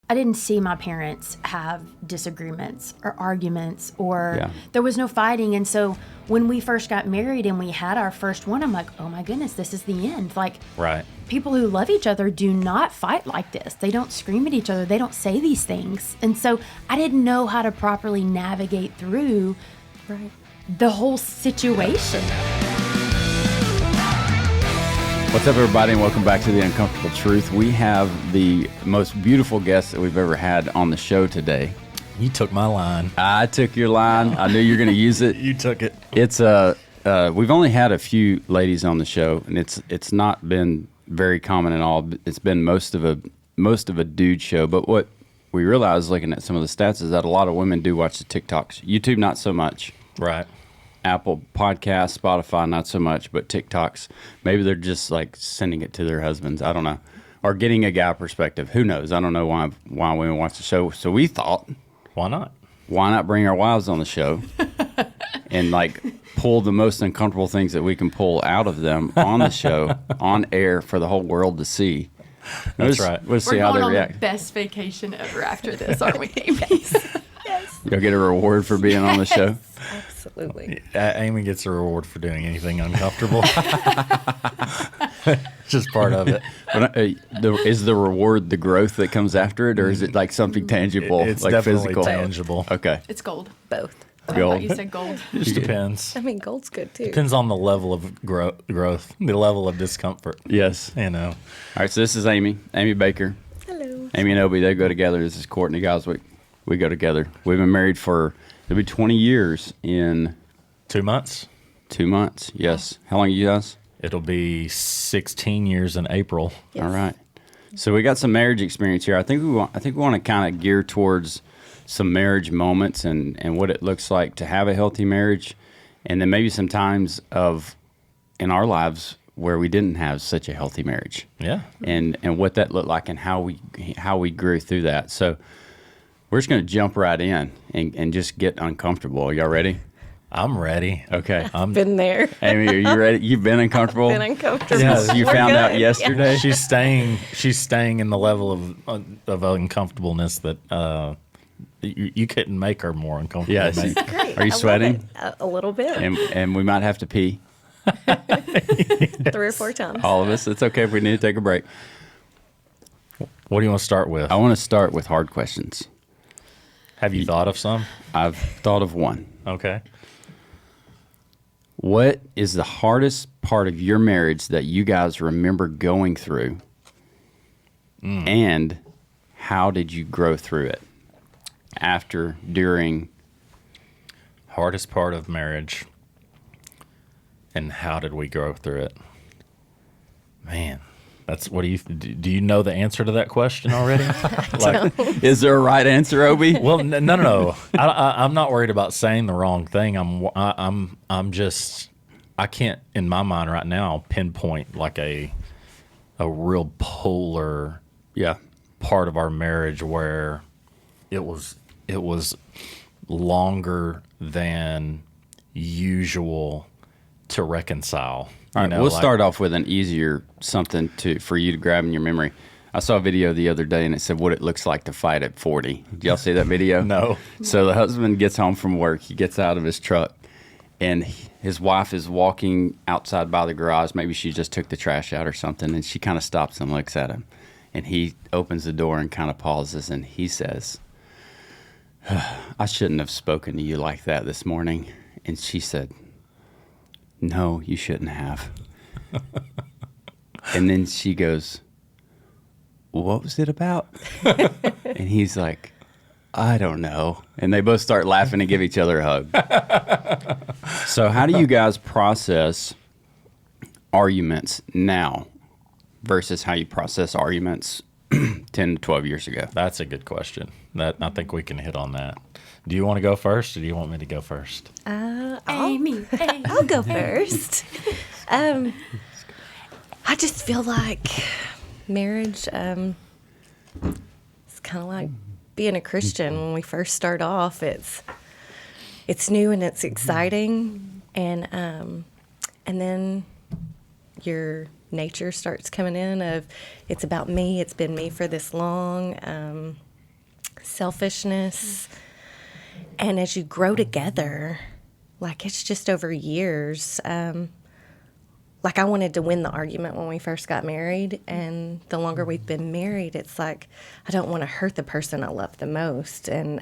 I didn't see my parents have disagreements or arguments, or there was no fighting. And so when we first got married and we had our first one, I'm like, oh my goodness, this is the end. Like, people who love each other do not fight like this. They don't scream at each other. They don't say these things. And so I didn't know how to properly navigate through the whole situation. What's up, everybody, and welcome back to The Uncomfortable Truth. We have the most beautiful guest that we've ever had on the show today. You took my line. I took your line. I knew you were going to use it. You took it. It's we've only had a few ladies on the show, and it's not been very common at all. It's been most of a dude show. But what we realized, looking at some of the stats, is that a lot of women do watch the TikToks. YouTube, not so much. Right. Apple Podcasts, Spotify, not so much, but TikToks, maybe they're just like sending it to their husbands. I don't know. Or getting a guy perspective. Who knows? I don't know why women watch the show. So we thought, why not? Why not bring our wives on the show and like pull the most uncomfortable things that we can pull out of them on the show, on air for the whole world to see. That's right. We'll see how they react. We're going on the best vacation ever after this, aren't we, Amy? Yes. You'll get a reward for being on the show. Absolutely. Amy gets a reward for doing anything uncomfortable. Just part of it. But, is the reward the growth that comes after it, or is it like something tangible, it's like definitely physical? tangible. Okay. It's gold. Both. I Gold. thought you said gold. It just depends. I mean, gold's good too. Depends on the level of growth, the level of discomfort. Yes. You know. All right, so this is Amy Baker. Hello. Amy and Obie, they go together. This is Courtney, guys. We go together. We've been married for, it'll be 20 years in 2 months. 2 months, yes. How long are you guys? It'll be 16 years in April. Yes. All right. So we got some marriage experience here. I think we want to kind of gear towards some marriage moments and what it looks like to have a healthy marriage, and then maybe some times in our lives where we didn't have such a healthy marriage. Yeah. And what that looked like and how we grew through that. So we're just going to jump right in and just get uncomfortable. Are y'all ready? I'm ready. Okay. Been there. Amy, are you ready? You've been uncomfortable? Been uncomfortable. Yeah, you We're found good. out yesterday? Yeah. She's staying in the level of uncomfortableness that you couldn't make her more uncomfortable. Yeah. than me. Great. Are you I love sweating? it. A little bit. And we might have to pee. 3 or 4 times. All of us. It's okay if we need to take a break. What do you want to start with? I want to start with hard questions. Have you thought of some? I've thought of one. Okay. What is the hardest part of your marriage that you guys remember going through? And how did you grow through it? After, during? Hardest part of marriage. And how did we grow through it? Man, that's what do you know the answer to that question already? Is there a right answer, Obie? Well, no. I'm not worried about saying the wrong thing. I'm just, I can't in my mind right now pinpoint like a real polar part of our marriage where it was longer than usual to reconcile. All right, we'll start off with an easier something for you to grab in your memory. I saw a video the other day, and it said what it looks like to fight at 40. Did y'all see that video? No. So the husband gets home from work. He gets out of his truck, and his wife is walking outside by the garage. Maybe she just took the trash out or something, and she kind of stops and looks at him. And he opens the door and kind of pauses, and he says, I shouldn't have spoken to you like that this morning. And she said, no, you shouldn't have. And then she goes, what was it about? And he's like, I don't know. And they both start laughing and give each other a hug. So how do you guys process arguments now versus how you process arguments 10 to 12 years ago? That's a good question. I think we can hit on that. Do you want to go first, or do you want me to go first? Amy. I'll go first. I just feel like marriage is kind of like being a Christian. When we first start off, it's new and it's exciting, and then your nature starts coming in of it's about me. It's been me for this long. selfishness. And as you grow together, like it's just over years. Like I wanted to win the argument when we first got married, and the longer we've been married, it's like I don't want to hurt the person I love the most, and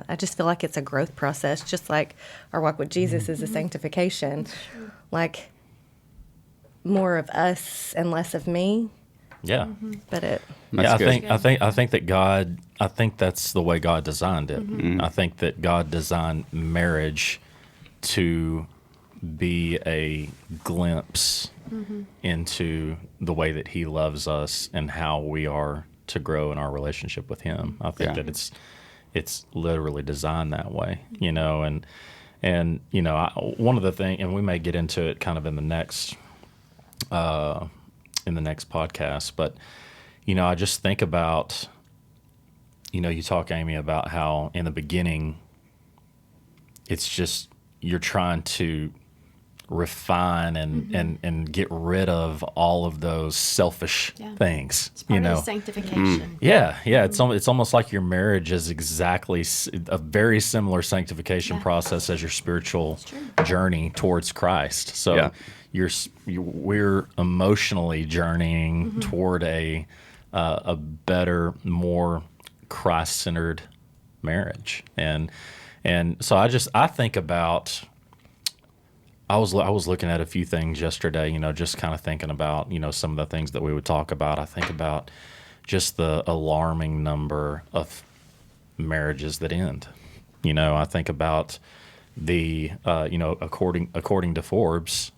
I just feel like it's a growth process, just like our walk with Jesus is a sanctification, like more of us and less of me. Yeah, But I think that God, I think that's the way God designed it. I think that God designed marriage to be a glimpse into the way that he loves us and how we are to grow in our relationship with him. I think that it's literally designed that way, you know, and you know, one of the things, and we may get into it kind of in the next podcast, but you know, I just think about, you know, you talk, Amy, about how in the beginning it's just you're trying to refine and get rid of all of those selfish things. It's part you know, of sanctification. Yeah. It's almost like your marriage is exactly a very similar sanctification process as your spiritual journey towards Christ. So we're emotionally journeying toward a better, more Christ-centered marriage, and so I think about. I was looking at a few things yesterday, you know, just kind of thinking about, you know, some of the things that we would talk about. I think about just the alarming number of marriages that end. You know, I think about the, you know, according to Forbes,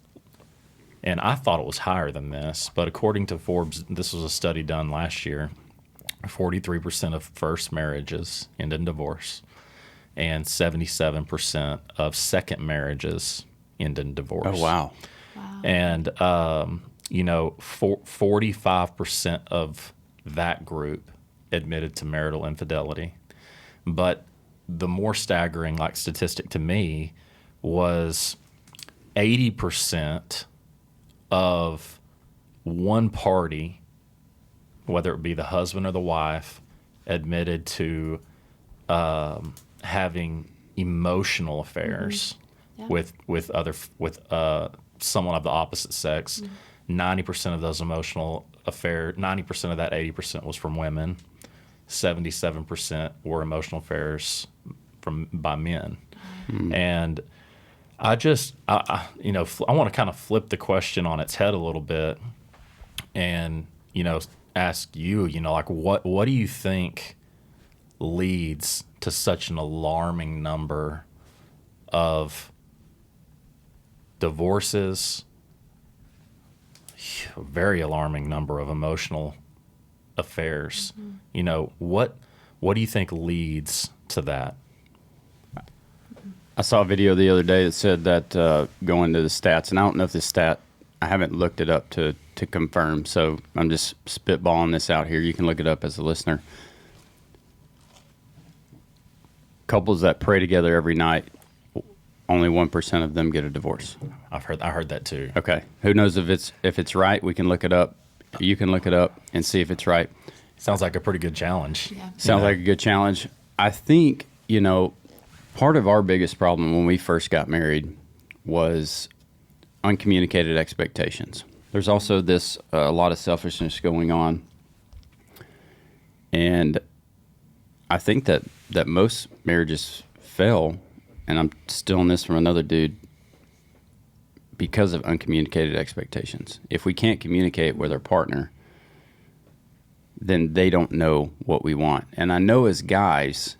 and I thought it was higher than this, but according to Forbes, this was a study done last year, 43% of first marriages end in divorce, and 77% of second marriages end in divorce. Oh, wow. And, you know, 45% of that group admitted to marital infidelity. But the more staggering, like, statistic to me was 80% of one party, whether it be the husband or the wife, admitted to having emotional affairs with someone of the opposite sex. 90% of those emotional affairs, 90% of that 80% was from women. 77% were emotional affairs by men. And I you know, I want to kind of flip the question on its head a little bit, and you know, ask you, you know, like what do you think leads to such an alarming number of divorces, a very alarming number of emotional affairs? You know, what do you think leads to that? I saw a video the other day that said that going to the stats, and I don't know if this stat, I haven't looked it up to confirm, so I'm just spitballing this out here. You can look it up as a listener. Couples that pray together every night, only 1% of them get a divorce. I heard that too. Okay. Who knows if it's right? We can look it up. You can look it up and see if it's right. Sounds like a pretty good challenge. Yeah. Sounds like a good challenge. I think, you know, part of our biggest problem when we first got married was uncommunicated expectations. There's also a lot of selfishness going on. And I think that most marriages fail, and I'm stealing this from another dude, because of uncommunicated expectations. If we can't communicate with our partner, then they don't know what we want. And I know as guys,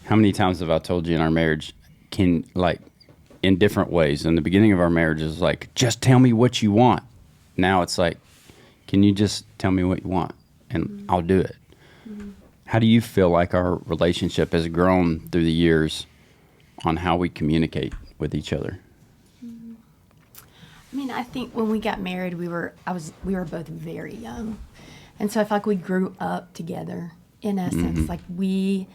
how many times have I told you in our marriage, in different ways. In the beginning of our marriage, it was like, just tell me what you want. Now it's like, can you just tell me what you want? And I'll do it. How do you feel like our relationship has grown through the years on how we communicate with each other? I mean, I think when we got married, we were both very young. And so I feel like we grew up together, in essence. Like, we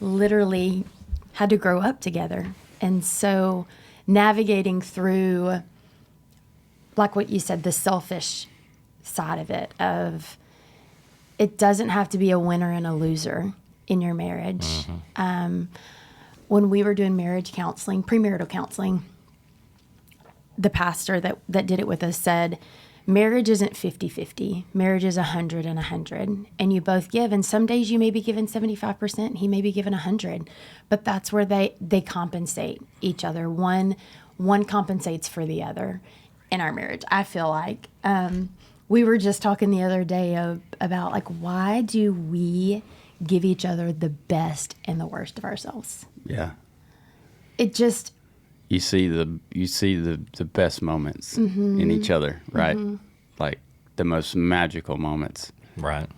literally had to grow up together. And so navigating through, like what you said, the selfish side of it, it doesn't have to be a winner and a loser. in your marriage. When we were doing marriage counseling, premarital counseling, the pastor that did it with us said, marriage isn't 50-50. Marriage is 100 and 100. And you both give. And some days you may be given 75%, and he may be given 100. But that's where they compensate each other. One compensates for the other in our marriage. I feel like we were just talking the other day about like, why do we give each other the best and the worst of ourselves? Yeah. It just... You see the best moments in each other, right? Like the most magical moments. Right.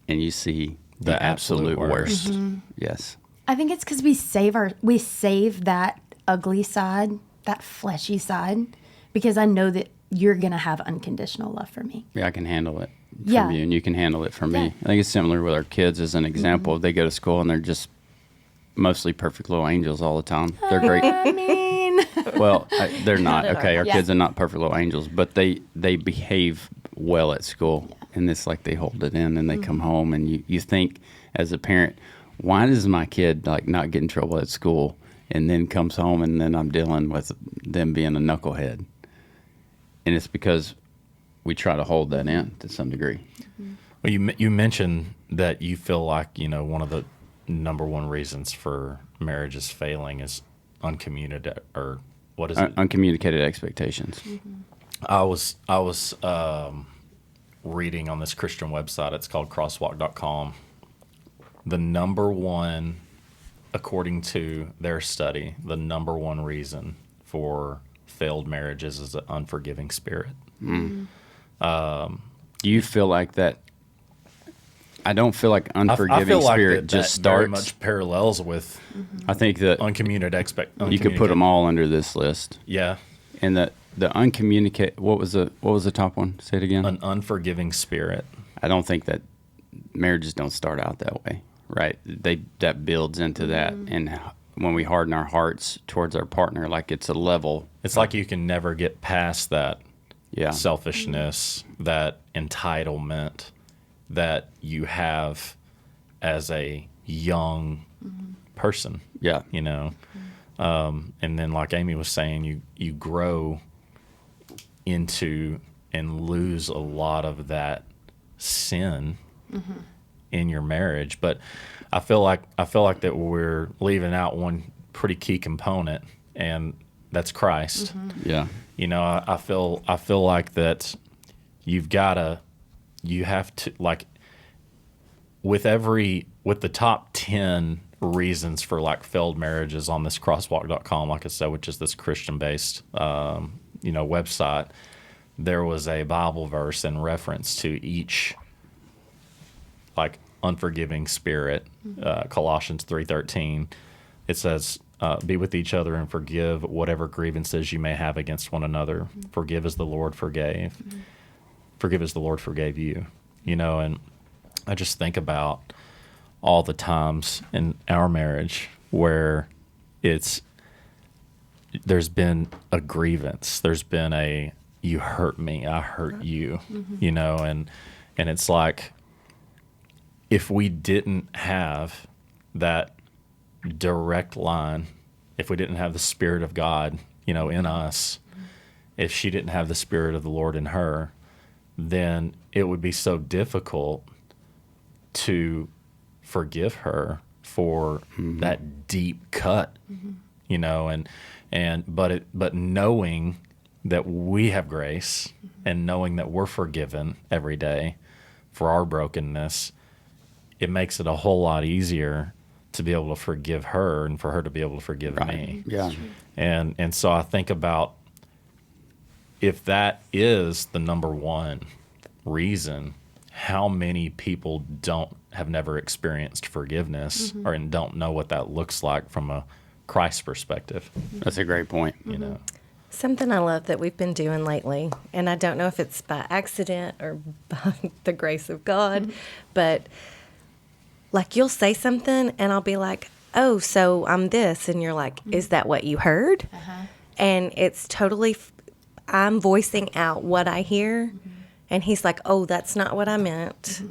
And you see the absolute worst. Yes. I think it's because we save that ugly side, that fleshy side, because I know that you're going to have unconditional love for me. Yeah, I can handle it from you, and you can handle it from me. I think it's similar with our kids as an example. They go to school, and they're just mostly perfect little angels all the time. They're great. I mean... Well, they're not. Okay, our kids are not perfect little angels, but they behave well at school. Yeah. And it's like they hold it in, and they come home, and you think as a parent, why does my kid like not get in trouble at school and then comes home and then I'm dealing with them being a knucklehead? And it's because we try to hold that in to some degree. Well, you mentioned that you feel like, one of the number one reasons for marriages failing is uncommunicated, or what is it? Uncommunicated expectations. I was reading on this Christian website. It's called crosswalk.com. The number one, according to their study, the number one reason for failed marriages is an unforgiving spirit. Do you feel like that? I don't feel like unforgiving I feel like spirit just starts. Very much parallels with. I think that uncommunicated. You could put them all under this list. Yeah. And the uncommunicated. What was the top one? Say it again. An unforgiving spirit. I don't think that marriages don't start out that way, right? That builds into that, and when we harden our hearts towards our partner, like it's a level. It's like you can never get past that. Selfishness, that entitlement that you have as a young person. Yeah. And then like Amy was saying, you grow into and lose a lot of that sin in your marriage. But I feel like that we're leaving out one pretty key component, and that's Christ. Yeah. I feel like that you have to, like, with the top 10 reasons for like failed marriages on this crosswalk.com, like I said, which is this Christian-based, website, there was a Bible verse in reference to each like unforgiving spirit. Colossians 3:13, it says, be with each other and forgive whatever grievances you may have against one another. Forgive as the Lord forgave. Forgive as the Lord forgave you. And I just think about all the times in our marriage where there's been a grievance. There's been you hurt me, I hurt you, and it's like, if we didn't have that direct line, if we didn't have the Spirit of God, in us, if she didn't have the Spirit of the Lord in her, then it would be so difficult to forgive her for that deep cut, but knowing that we have grace and knowing that we're forgiven every day for our brokenness, it makes it a whole lot easier to be able to forgive her and for her to be able to forgive me. Yeah. And so I think about, if that is the number one reason, how many people have never experienced forgiveness or and don't know what that looks like from a Christ perspective. That's a great point. Something I love that we've been doing lately, and I don't know if it's by accident or by the grace of God, but like you'll say something and I'll be like, oh, so I'm this. And you're like, is that what you heard? And it's totally, I'm voicing out what I hear. And he's like, oh, that's not what I meant.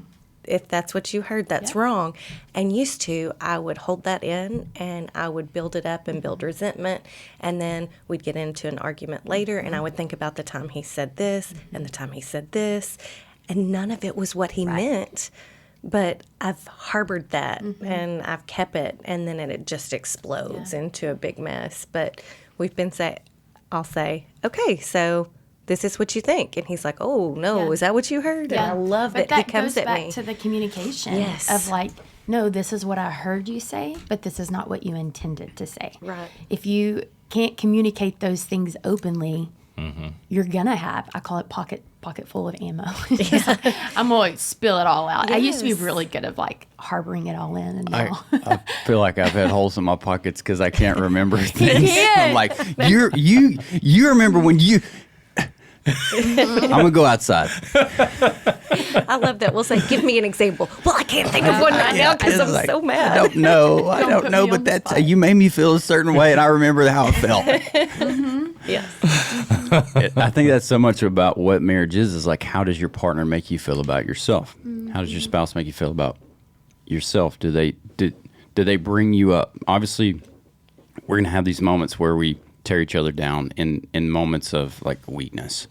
if that's what you heard, that's wrong. And used to, I would hold that in and I would build it up and build resentment. And then we'd get into an argument later and I would think about the time he said this and the time he said this. And none of it was what he meant. But I've harbored that and I've kept it. And then it just explodes into a big mess. But we've been I'll say, okay, so this is what you think. And he's like, oh, no, is that what you heard? Yeah. And I love that he comes at me. That goes back to the communication of like, no, this is what I heard you say, but this is not what you intended to say. Right. If you can't communicate those things openly, you're going to have, I call it pocket full of ammo. I'm going to spill it all out. Yes. I used to be really good at like harboring it all in. And now. I feel like I've had holes in my pockets because I can't remember things. I'm like, you remember when you... I'm going to go outside. I love that. We'll say, give me an example. Well, I can't think of one right now because I'm like, so mad. I don't know, but that's you made me feel a certain way, and I remember how I felt. Yes. I think that's so much about what marriage is like, how does your partner make you feel about yourself? How does your spouse make you feel about yourself? Do they bring you up? Obviously, we're going to have these moments where we tear each other down in moments of like weakness.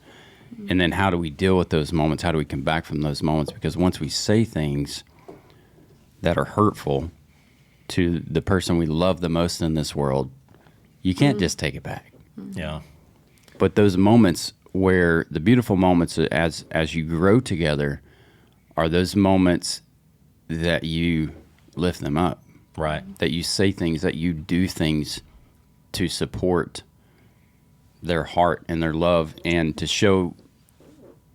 And then how do we deal with those moments? How do we come back from those moments? Because once we say things that are hurtful to the person we love the most in this world, you can't just take it back. Yeah. But those moments where the beautiful moments as you grow together are those moments that you lift them up. Right. That you say things, that you do things to support their heart and their love and to show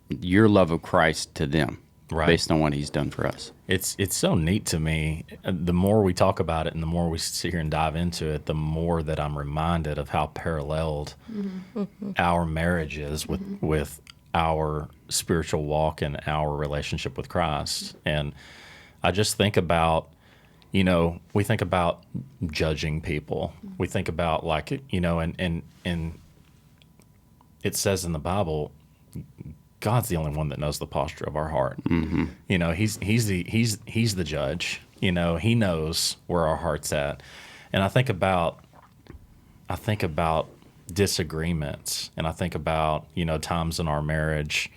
your love of Christ to them based on what he's done for us. It's so neat to me. The more we talk about it and the more we sit here and dive into it, the more that I'm reminded of how paralleled our marriage is with our spiritual walk and our relationship with Christ. And I just think about, we think about judging people. We think about like, and it says in the Bible, God's the only one that knows the posture of our heart. He's the judge. He knows where our heart's at. And I think about disagreements, and I think about times in our marriage,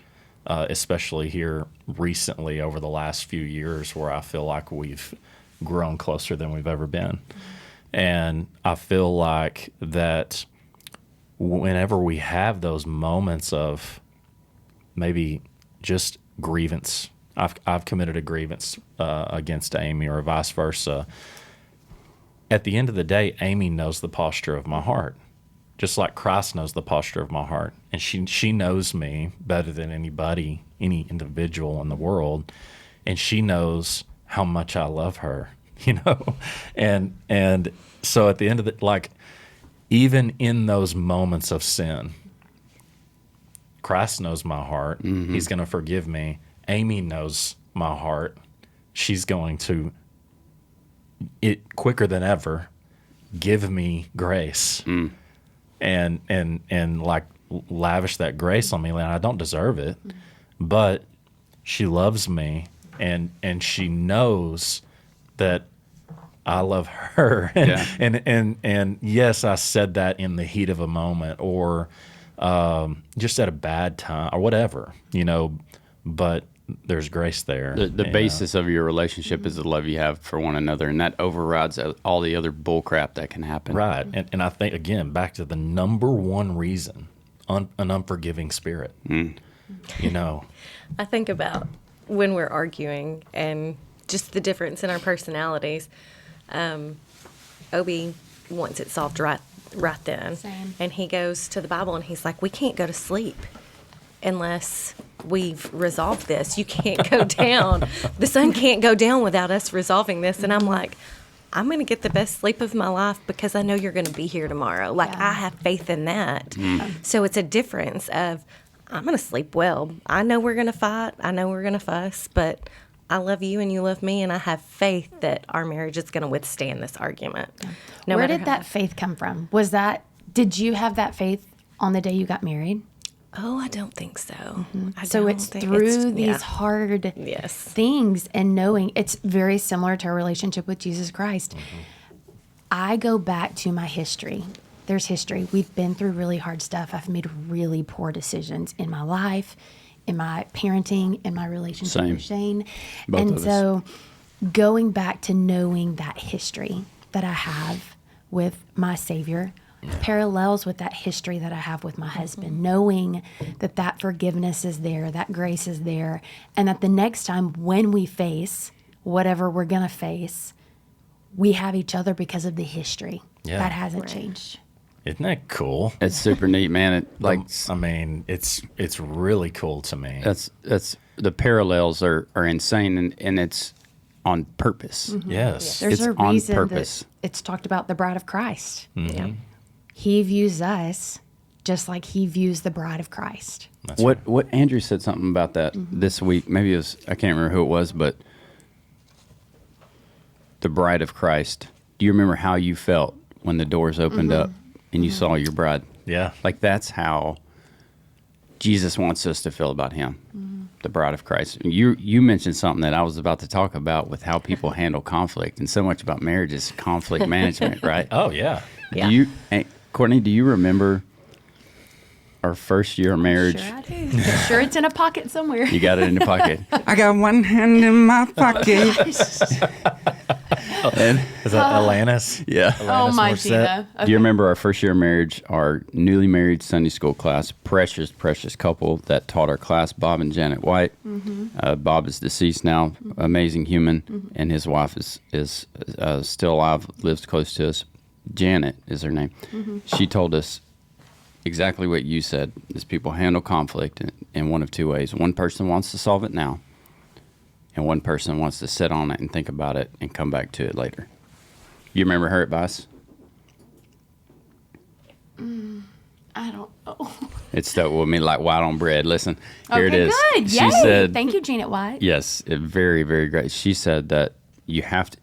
especially here recently over the last few years, where I feel like we've grown closer than we've ever been. And I feel like that whenever we have those moments of maybe just grievance, I've committed a grievance against Amy or vice versa. At the end of the day, Amy knows the posture of my heart, just like Christ knows the posture of my heart. And she knows me better than anybody, any individual in the world. And she knows how much I love her, And so at the end of the, even in those moments of sin, Christ knows my heart. He's going to forgive me. Amy knows my heart. She's going to, quicker than ever, give me grace and like lavish that grace on me. And I don't deserve it, but she loves me and she knows that I love her. And yes, I said that in the heat of a moment or just at a bad time or whatever, but there's grace there. The basis of your relationship is the love you have for one another, and that overrides all the other bull crap that can happen. Right. And I think, again, back to the number one reason, an unforgiving spirit. I think about when we're arguing and just the difference in our personalities. Obie wants it solved right then. Same. And he goes to the Bible and he's like, we can't go to sleep unless we've resolved this. You can't go down. The sun can't go down without us resolving this. And I'm like, I'm going to get the best sleep of my life because I know you're going to be here tomorrow. I have faith in that. So it's a difference of, I'm going to sleep well. I know we're going to fight. I know we're going to fuss, but I love you and you love me, and I have faith that our marriage is going to withstand this argument. Where did that faith come from? Did you have that faith on the day you got married? Oh, I don't think so. So it's through these hard things and knowing it's very similar to our relationship with Jesus Christ. I go back to my history. There's history. We've been through really hard stuff. I've made really poor decisions in my life, in my parenting, in my relationship with Shane. And so going back to knowing that history that I have with my Savior parallels with that history that I have with my husband, knowing that that forgiveness is there, that grace is there, and that the next time when we face whatever we're going to face, we have each other because of the history. That hasn't changed. Isn't that cool? It's super neat, man. It's really cool to me. That's the parallels are insane, and it's on purpose. Yes. There's a on reason purpose. that it's talked about the bride of Christ. He views us just like he views the bride of Christ. That's What Andrew said something about that this week. Maybe it was, I can't remember who it was, but the bride of Christ. Do you remember how you felt when the doors opened up and you saw your bride? Yeah. Like that's how Jesus wants us to feel about him, the bride of Christ. You mentioned something that I was about to talk about with how people handle conflict, and so much about marriage is conflict management, right? Oh, yeah. Courtney, do you remember our first year of marriage? Sure I do. Sure it's in a pocket somewhere. You got it in your pocket. I got one hand in my pocket. And, Is that Alanis? yeah. Oh, my Morissette. Gina. Okay. Do you remember our first year of marriage, our newly married Sunday school class, precious couple that taught our class, Bob and Janet White. Bob is deceased now, amazing human, and his wife is still alive, lives close to us. Janet is her name. She told us exactly what you said, is people handle conflict in one of two ways. One person wants to solve it now, and one person wants to sit on it and think about it and come back to it later. You remember her advice? I don't know. It stuck with me like white on bread. Listen, here it is. Good. She Yay. said, Thank you, Janet White. yes, very, very great. She said that you have to,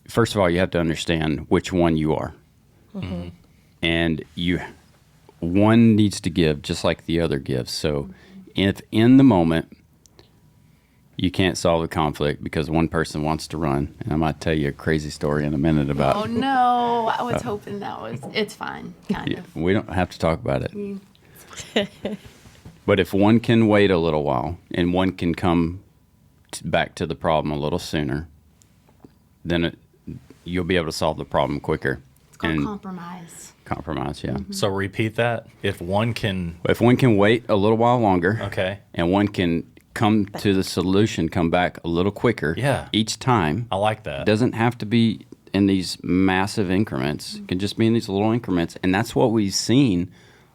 first of all, you have to understand which one you are. And one needs to give just like the other gives. So if in the moment you can't solve the conflict because one person wants to run, and I might tell you a crazy story in a minute about Oh, no. I was hoping it's fine, kind of. we don't have to talk about it. But if one can wait a little while and one can come back to the problem a little sooner, then you'll be able to solve the problem quicker. It's called compromise. Compromise, yeah. So repeat that. If one can. If one can wait a little while longer, Okay. and one can come to the solution, come back a little quicker each time. I like that. It doesn't have to be in these massive increments. It can just be in these little increments. And that's what we've seen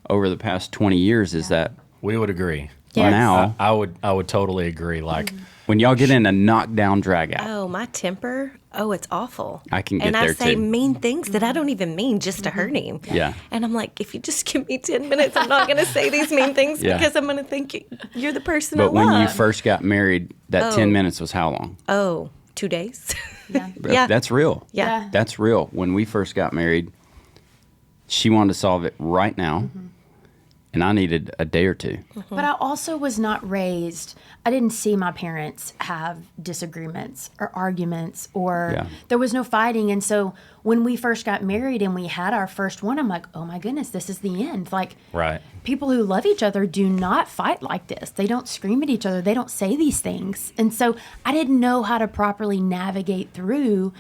over the past 20 years is that We would agree. now, I would totally agree. Like, when y'all get in a knockdown drag out, Oh, my temper. Oh, it's awful. I can get and there, I say too. mean things that I don't even mean just to hurt him. Yeah. And I'm like, if you just give me 10 minutes, I'm not going to say these mean things Yeah. because I'm going to think you're the person but I when love. you first got married, that 10 minutes was how long? Oh, 2 days. Yeah. Yeah. That's real. Yeah. That's real. When we first got married, she wanted to solve it right now, and I needed a day or two. But I also was not raised, I didn't see my parents have disagreements or arguments or there was no fighting. And so when we first got married and we had our first one, I'm like, oh my goodness, this is the end. Like, right. people who love each other do not fight like this. They don't scream at each other. They don't say these things. And so I didn't know how to properly navigate through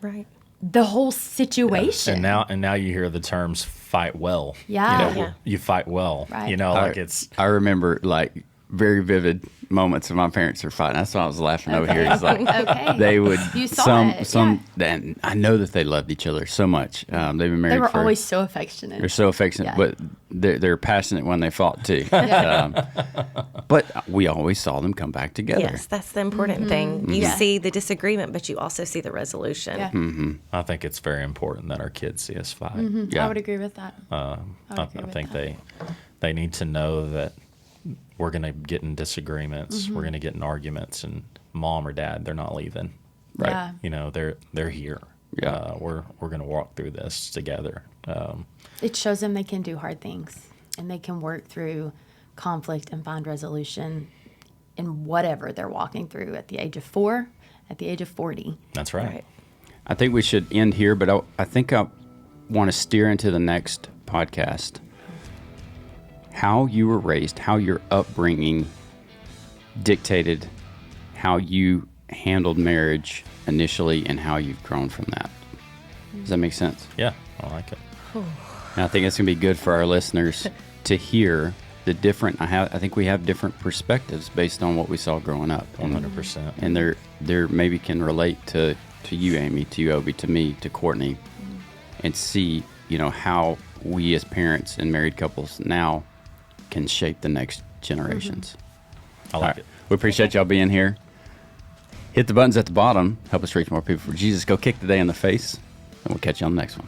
Right. the whole situation. And now you hear the terms fight well. Yeah. You know, Yeah. you fight well. Right. You know, like it's. I remember like very vivid moments of my parents are fighting. That's why I was laughing over here. It's like Okay. they would You saw it, and I know that they loved each other so much. They've been married. They were for, always so affectionate. They're so affectionate, Yeah. but they're passionate when they fought too. But we always saw them come back together. Yes, that's the important thing. You see the disagreement, but you also see the resolution. Yeah. I think it's very important that our kids see us fight. Yeah. I would agree with that. I agree with think that. they need to know that we're going to get in disagreements. We're going to get in arguments, and mom or dad, they're not leaving. Right. Yeah. You know, they're here. Yeah. We're going to walk through this together. It shows them they can do hard things and they can work through conflict and find resolution in whatever they're walking through at the age of 4, at the age of 40. That's right. I think we should end here, but I think I want to steer into the next podcast. How you were raised, how your upbringing dictated how you handled marriage initially and how you've grown from that. Does that make sense? Yeah, I like it. And I think it's going to be good for our listeners to hear the different. I think we have different perspectives based on what we saw growing up. 100%. And they're maybe can relate to you, Amy, to you, Obie, to me, to Courtney, and see, how we as parents and married couples now can shape the next generations. I like it. We appreciate y'all being here. Hit the buttons at the bottom. Help us reach more people for Jesus. Go kick the day in the face, and we'll catch you on the next one.